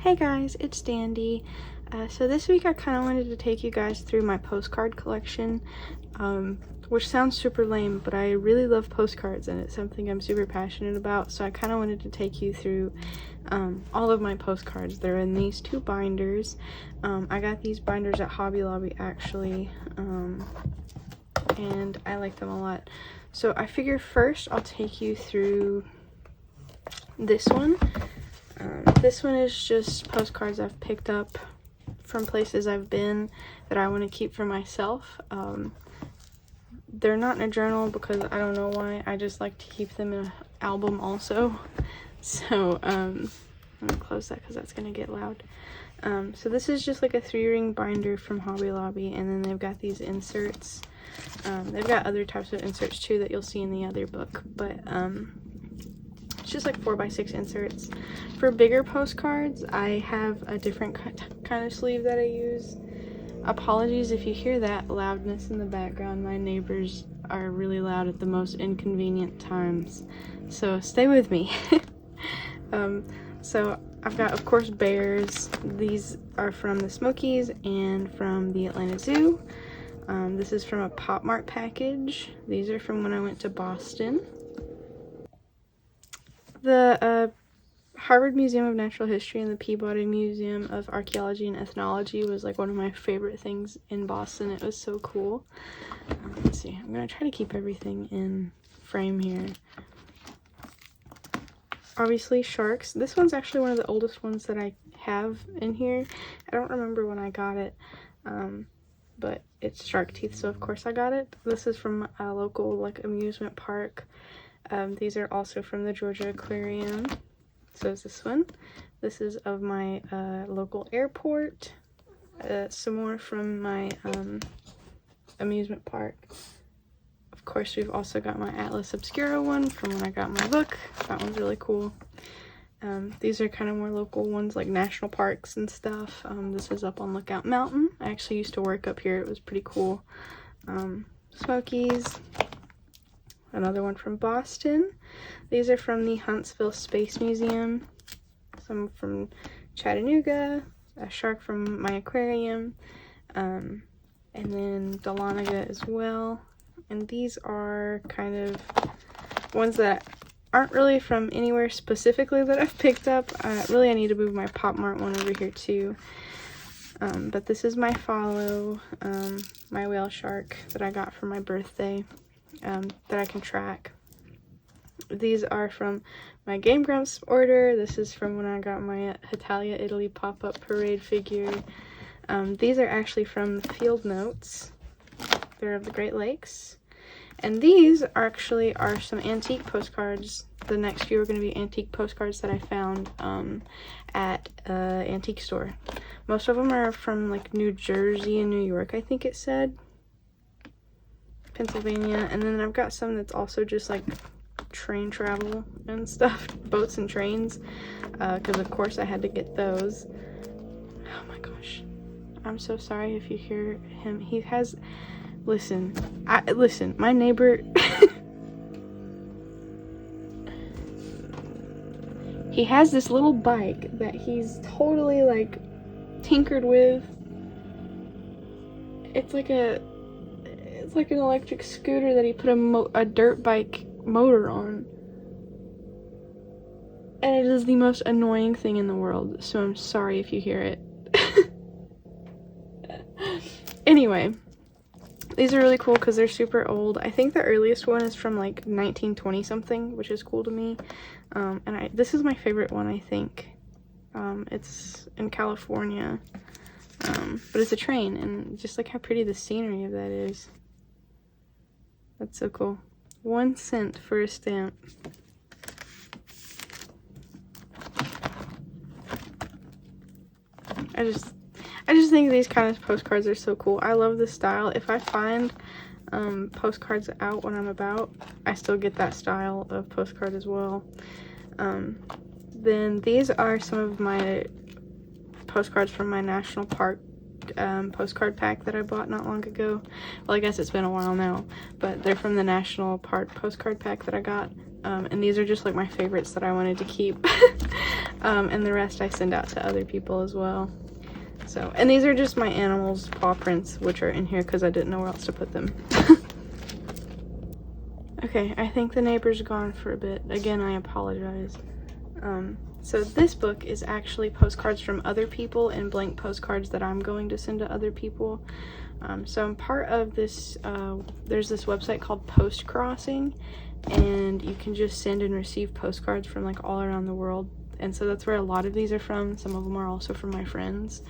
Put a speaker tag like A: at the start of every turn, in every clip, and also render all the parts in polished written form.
A: Hey guys, it's Dandy. So this week I kind of wanted to take you guys through my postcard collection, which sounds super lame, but I really love postcards and it's something I'm super passionate about, so I kind of wanted to take you through all of my postcards. They're in these two binders. I got these binders at Hobby Lobby actually, and I like them a lot. So I figure first I'll take you through this one. This one is just postcards I've picked up from places I've been that I want to keep for myself. They're not in a journal because I don't know why. I just like to keep them in an album also. So I'm gonna close that because that's gonna get loud. So this is just like a 3-ring binder from Hobby Lobby, and then they've got these inserts. They've got other types of inserts too that you'll see in the other book, but it's just like 4x6 inserts. For bigger postcards, I have a different kind of sleeve that I use. Apologies if you hear that loudness in the background. My neighbors are really loud at the most inconvenient times, so stay with me. So I've got, of course, bears. These are from the Smokies and from the Atlanta Zoo. This is from a Pop Mart package. These are from when I went to Boston. The Harvard Museum of Natural History and the Peabody Museum of Archaeology and Ethnology was like one of my favorite things in Boston. It was so cool. Let's see, I'm gonna try to keep everything in frame here. Obviously sharks. This one's actually one of the oldest ones that I have in here. I don't remember when I got it, but it's shark teeth, so of course I got it. This is from a local like amusement park. These are also from the Georgia Aquarium. So is this one. This is of my local airport. Some more from my amusement park. Of course, we've also got my Atlas Obscura one from when I got my book. That one's really cool. These are kind of more local ones like national parks and stuff. This is up on Lookout Mountain. I actually used to work up here. It was pretty cool. Smokies. Another one from Boston. These are from the Huntsville Space Museum. Some from Chattanooga. A shark from my aquarium. And then Dahlonega as well. And these are kind of ones that aren't really from anywhere specifically that I've picked up. Really, I need to move my Pop Mart one over here too. But this is my follow, my whale shark that I got for my birthday. That I can track. These are from my Game Grumps order. This is from when I got my Italia Italy pop-up parade figure. These are actually from Field Notes. They're of the Great Lakes. And these are some antique postcards. The next few are going to be antique postcards that I found at an antique store. Most of them are from like New Jersey and New York, I think it said. Pennsylvania, and then I've got some that's also just like train travel and stuff, boats and trains, because of course I had to get those. Oh my gosh, I'm so sorry if you hear him. He has, listen, my neighbor, he has this little bike that he's totally like tinkered with. It's like an electric scooter that he put a dirt bike motor on. And it is the most annoying thing in the world, so I'm sorry if you hear it. Anyway, these are really cool because they're super old. I think the earliest one is from like 1920 something, which is cool to me. And this is my favorite one, I think. It's in California. But it's a train, and just like how pretty the scenery of that is. That's so cool. 1 cent for a stamp. I just think these kind of postcards are so cool. I love this style. If I find postcards out when I'm about, I still get that style of postcard as well. Then these are some of my postcards from my national park postcard pack that I bought not long ago. Well, I guess it's been a while now, but they're from the National Park postcard pack that I got. and these are just like my favorites that I wanted to keep. And the rest I send out to other people as well. So, and these are just my animals' paw prints, which are in here because I didn't know where else to put them. Okay, I think the neighbor's gone for a bit. Again, I apologize. So this book is actually postcards from other people and blank postcards that I'm going to send to other people. So I'm part of this, there's this website called Postcrossing, and you can just send and receive postcards from like all around the world. And so that's where a lot of these are from. Some of them are also from my friends.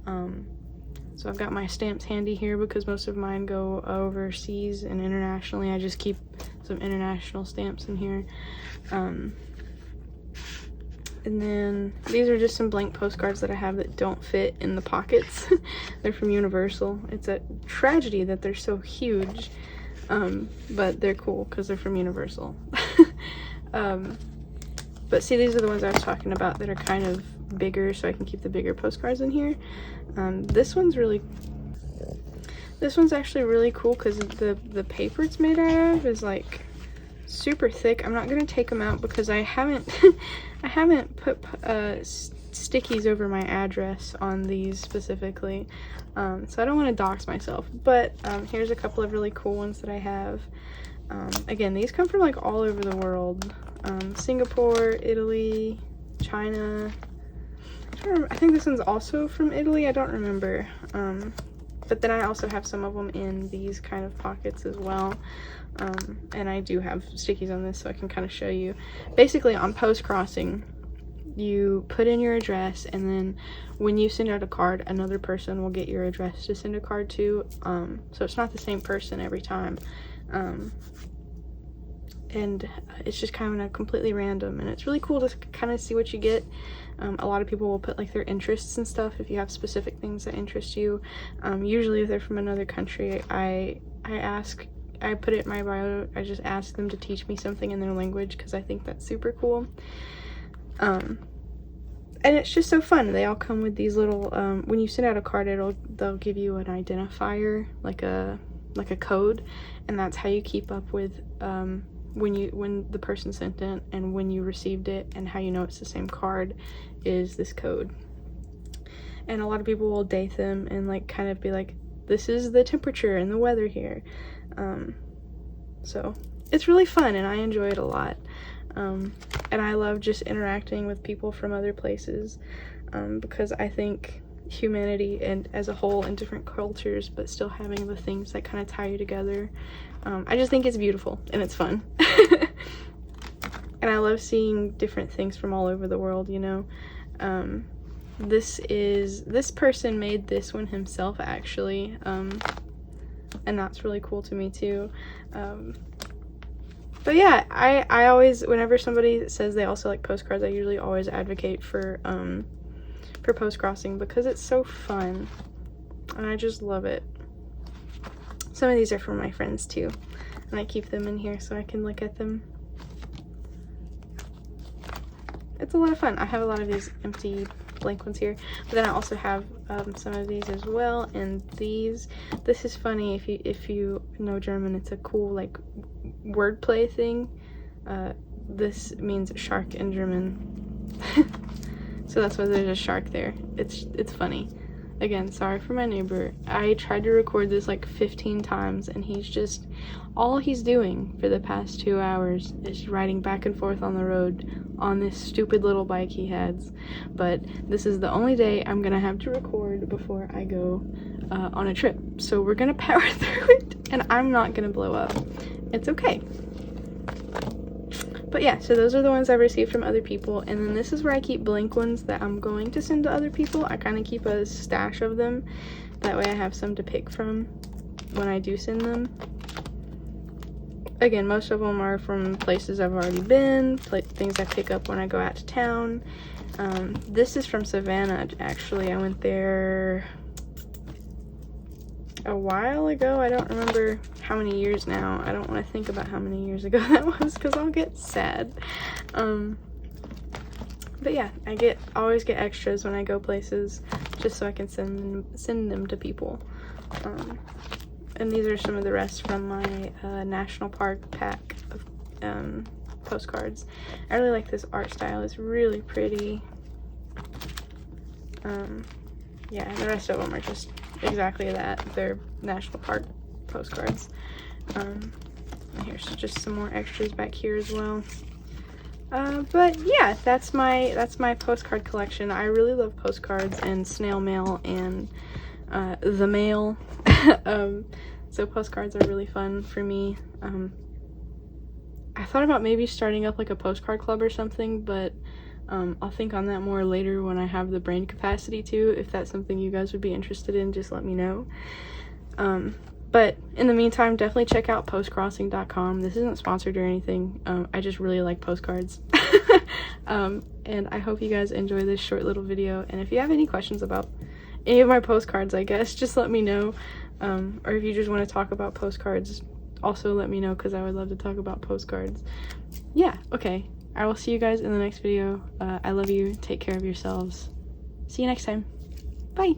A: So I've got my stamps handy here because most of mine go overseas and internationally. I just keep some international stamps in here. And then these are just some blank postcards that I have that don't fit in the pockets. They're from Universal. It's a tragedy that they're so huge, but they're cool because they're from Universal. But see, these are the ones I was talking about that are kind of bigger, so I can keep the bigger postcards in here. This one's actually really cool because the paper it's made out of is like super thick. I'm not gonna take them out because I haven't I haven't put stickies over my address on these specifically, so I don't want to dox myself. But here's a couple of really cool ones that I have. Again, these come from like all over the world. Singapore, Italy, China. I think this one's also from Italy. I don't remember. But then I also have some of them in these kind of pockets as well. And I do have stickies on this so I can kind of show you. Basically, on Postcrossing, you put in your address, and then when you send out a card, another person will get your address to send a card to. So it's not the same person every time. And it's just kind of completely random, and it's really cool to kind of see what you get. A lot of people will put like their interests and stuff if you have specific things that interest you. Usually if they're from another country, I put it in my bio. I just ask them to teach me something in their language because I think that's super cool. And it's just so fun. They all come with these little, when you send out a card, they'll give you an identifier, like a code, and that's how you keep up with when the person sent it and when you received it, and how you know it's the same card is this code. And a lot of people will date them and like kind of be like, this is the temperature and the weather here. So it's really fun and I enjoy it a lot. And I love just interacting with people from other places, because I think humanity and as a whole in different cultures, but still having the things that kind of tie you together, I just think it's beautiful and it's fun. And I love seeing different things from all over the world, you know. This person made this one himself actually, and that's really cool to me too. But yeah, I always, whenever somebody says they also like postcards, I usually always advocate for Postcrossing because it's so fun and I just love it. Some of these are from my friends too, and I keep them in here so I can look at them. It's a lot of fun. I have a lot of these empty blank ones here, but then I also have some of these as well. And this is funny if you know German. It's a cool like wordplay thing. This means shark in German. So that's why there's a shark there. It's funny. Again, sorry for my neighbor. I tried to record this like 15 times and all he's doing for the past 2 hours is riding back and forth on the road on this stupid little bike he has. But this is the only day I'm gonna have to record before I go on a trip. So we're gonna power through it and I'm not gonna blow up. It's okay. But yeah, so those are the ones I've received from other people, and then this is where I keep blank ones that I'm going to send to other people. I kind of keep a stash of them, that way I have some to pick from when I do send them. Again, most of them are from places I've already been, things I pick up when I go out to town. This is from Savannah, actually. I went there a while ago. I don't remember how many years now. I don't want to think about how many years ago that was because I'll get sad. But yeah, I always get extras when I go places just so I can send them to people. And these are some of the rest from my national park pack of postcards. I really like this art style. It's really pretty. Yeah, and the rest of them are just exactly that. They're national park postcards. Here's just some more extras back here as well. But yeah, that's my postcard collection. I really love postcards and snail mail and the mail. So postcards are really fun for me. I thought about maybe starting up like a postcard club or something, but I'll think on that more later when I have the brain capacity to. If that's something you guys would be interested in, just let me know. But in the meantime, definitely check out postcrossing.com. This isn't sponsored or anything. I just really like postcards. And I hope you guys enjoy this short little video. And if you have any questions about any of my postcards, I guess, just let me know. Or if you just want to talk about postcards, also let me know, because I would love to talk about postcards. Yeah, okay. I will see you guys in the next video. I love you. Take care of yourselves. See you next time. Bye.